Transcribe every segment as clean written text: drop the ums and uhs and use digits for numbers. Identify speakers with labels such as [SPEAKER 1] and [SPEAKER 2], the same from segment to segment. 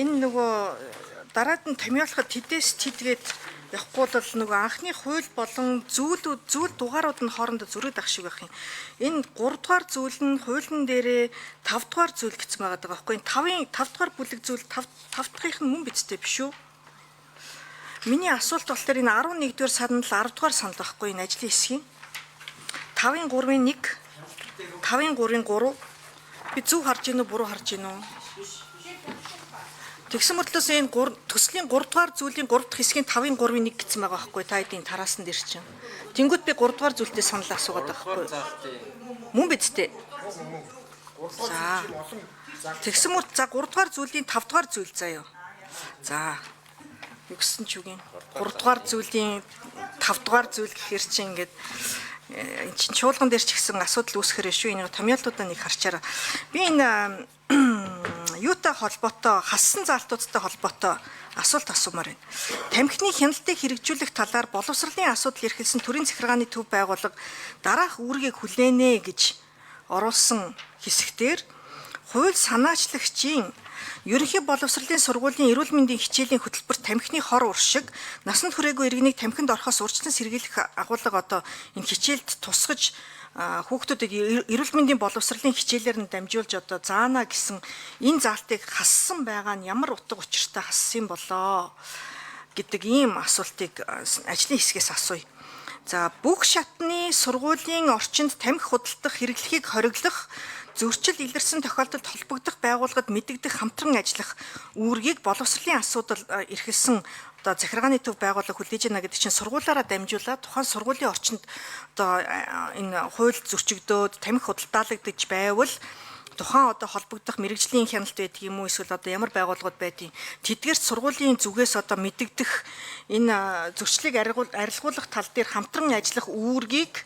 [SPEAKER 1] энэ нөгөө дараад нь томьёолоход тэдээс тэдгээд явахгүй бол нөгөө анхны хууль болон зүйл дугаарууд нь хоорондоо зөрөөд ах шиг байх юм. Энэ 3 дугаар зүйл нь хуулийн дээрээ 5 дугаар зүйл гэсэн байгаа даа байхгүй. 5 дугаар бүлэг зүйл 5 дахьих нь мөн бидтэй биш үү? Миний асуулт болохоор энэ 11 дугаар санал 10 дугаар санал байхгүй энэ ажлын хэсгийн 5-ын 3-ын 1 5-ын 3-ын 3 би зөв харж гинүү буруу харж гинүү? Тэгсэн мэтлээс энэ төслийн 3 дугаар зүйлийн 3 дахь хэсгийн 5-ын 3-ын 1 гэсэн байгаа байхгүй та эдийн тараасан дээр чинь. Тэнгүүт би 3 дугаар зүйлтэй санал асуугаад байгаа байхгүй. Мөн бидтэй. За. Тэгсэн мэт за 3 дугаар зүйлийн 5 дугаар зүйл заяа. За. Юу гэсэн ч үгүй. 3 дугаар зүйлийн 5 дугаар зүйл гэхэр чинь ингээд эн чинь чуулган дээр ч гэсэн асуудал үүсэхэр шүү. Энийг томьёолтуудаа нэг харчаараа. Би энэ юутай холбоотой хассан заалтуудтай холбоотой асуулт асуумаар байна. Тамхины хяналтыг хэрэгжүүлэх талаар боловсролын асуудал эрхэлсэн төрийн захиргааны төв байгууллага дараах үүргийг хүлээнэ гэж оруулсан хэсэгтэр хууль санаачлагчийн ерөнхий боловсролын сургуулийн эрүүл мэндийн хичээлийн хөтөлбөрт тамхины хор уршиг насанд хүрээгүй иргэнийг тамхинд орохоос урьдчилан сэргийлэх агуулга одоо энэ хичээлд тусгаж хүүхдүүдэд эрүүл мэндийн боловсролын хичээлээр нь дамжуулж одоо заана гэсэн энэ заалтыг хассан байгаа нь ямар утга учиртай хассан болоо гэдэг ийм асуултыг ажлын хэсгээс асууя. За бүх шатны сургуулийн орчинд тамхи худалдах хэрэглэхийг хориглох зөрчил илэрсэн тохиолдолд холбогдох байгууллагад мэдэгдэх хамтран ажиллах үүргийг боловсролын асуудал эрхэлсэн одоо захиргааны төв байгууллага хүлээж байна гэдэг чинь сургуулаараа дамжуулаад тухайн сургуулийн орчинд одоо энэ хууль зөрчигдөөд тамхи худалдаалагдаж байвал тухайн одоо холбогдох мэрэгжлийн хяналт байдаг юм уу эсвэл одоо ямар байгууллагууд байдгийг тэдгээрт сургуулийн зүгээс одоо мэдэгдэх энэ зөрчлийг арилгуулах тал дээр хамтран ажиллах үүргийг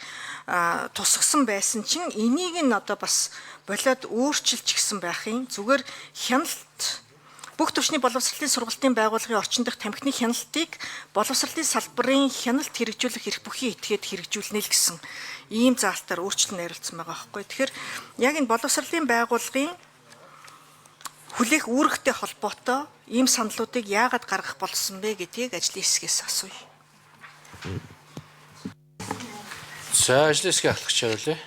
[SPEAKER 1] тусгасан байсан чинь энийг нь одоо бас болоод өөрчилж гисэн байх юм. Зүгээр хяналт бүх төвчний боловсролын сургалтын байгууллагын орчин дах тамхины хяналтыг боловсролын салбарын хяналт хэрэгжүүлэх эрх бүхий этгээд хэрэгжүүлнэ л гэсэн ийм заалтаар өөрчлөлт найруулсан байгаа байхгүй. Тэгэхээр яг энэ боловсролын байгууллагын хүлээх үүрэгтэй холбоотой ийм саналуудыг яагаад гаргах болсон бэ гэдгийг ажлын хэсгээс асууя.
[SPEAKER 2] За ажлын хэсгийн ахлагч хариулъя.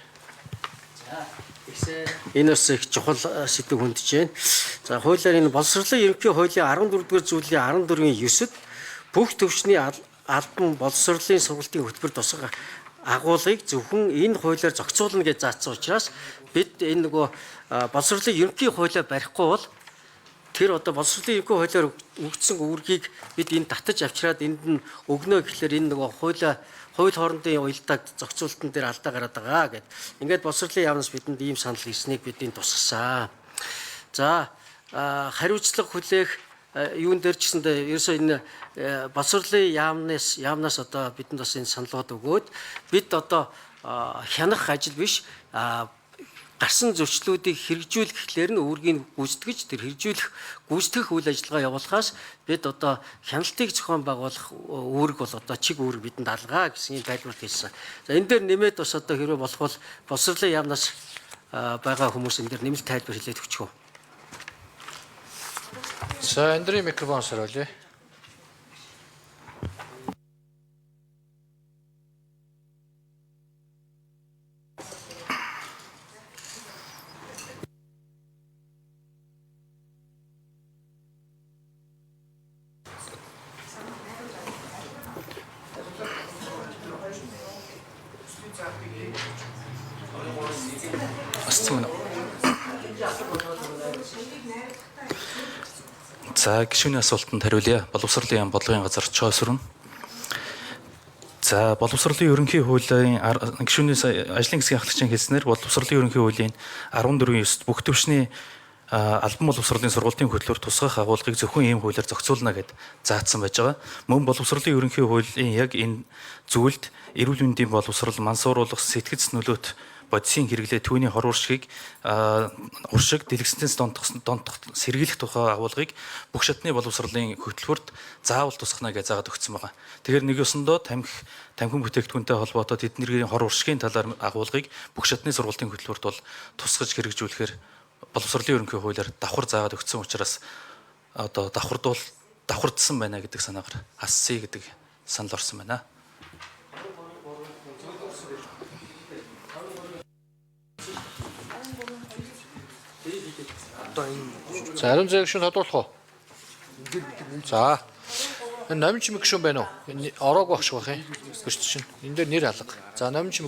[SPEAKER 3] Энэ бас их чухал сэдв хүндэж байна. За хуулиар энэ боловсролын ерөнхий хуулийн 14-р зүйлийн 14-ийн 9-д бүх төвчний албан боловсролын сургалтын хөтөлбөр тусгах агуулгыг зөвхөн энэ хуулиар зохицуулна гэж заасан учраас бид энэ нөгөө боловсролын ерөнхий хуулиа барихгүй бол тэр одоо боловсролын ерөнхий хуулиар өгсөн үүргийг бид энэ татаж авчираад энд нь өгнө гэхлээр энэ нөгөө хууль хоорондын уялдааг зохицуулалтын дээр алдаа гараад байгаа гэд. Ингээд боловсролын яамнаас бидэнд ийм санал ирснийг бидний тусгасан. За хариуцлага хүлээх юун дээр ч гэсэндээ ерөөсөө энэ боловсролын яамнаас одоо бидэнд бас энэ саналууд өгөөд бид одоо хянах ажил биш гарсан зөрчлүүдийг хэрэгжүүлэх гэхлээр нь үүргийг гүйцэтгэж тэр гүйцэтгэх үйл ажиллагаа явуулахаас бид одоо хяналтыг зохион байгуулах үүрэг бол одоо чиг үүрэг бидэнд алгаа гэсэн юм тайлбарт хэлсэн. За энэ дээр нэмээд бас одоо хэрвээ болох бол боловсролын яамнаас байгаа хүмүүс энэ дээр нэмэлт тайлбар хэлээд өгчих үү.
[SPEAKER 2] За эндрийн микрофон сорволъё.
[SPEAKER 4] За гишүүний асуултанд хариулъя. Боловсролын яам бодлогын газар Чойсрон. За боловсролын ерөнхий хуулийн гишүүний ажлын хэсгийн ахлагчийн хэлснээр боловсролын ерөнхий хуулийн 14-9-д бүх төвчний албан боловсролын сургалтын хөтөлбөр тусгах агуулгыг зөвхөн ийм хуулиар зохицуулна гэд заагдсан байж байгаа. Мөн боловсролын ерөнхий хуулийн яг энэ зүйлд эрүүл мэндийн боловсрол мансууруулах сэтгэц нөлөөт бодисын хэрэглээ түүний хор уршиг дэлгэцнээс донтох сэргийлэх тухай агуулгыг бүх шатны боловсролын хөтөлбөрт заавал тусгана гэж заагаад өгсөн байгаа. Тэгэхээр нэг ёсондоо тамхин бүтээгдэхүүнтэй холбоотой тэдний хор уршигын талаар агуулгыг бүх шатны сургалтын хөтөлбөрт бол тусгаж хэрэгжүүлэхээр боловсролын ерөнхий хуулиар давхар заагаад өгсөн учраас одоо давхардсан байна гэдэг санаагаар хасцъя гэдэг санал орсон байна.
[SPEAKER 2] За ариун зээг гишүүн тодруулах уу? За. Энэ номч мэгшүүн байна уу? Энэ ороог багш байх юм. Биш чинь. Энэ дээр нэр алга. За номч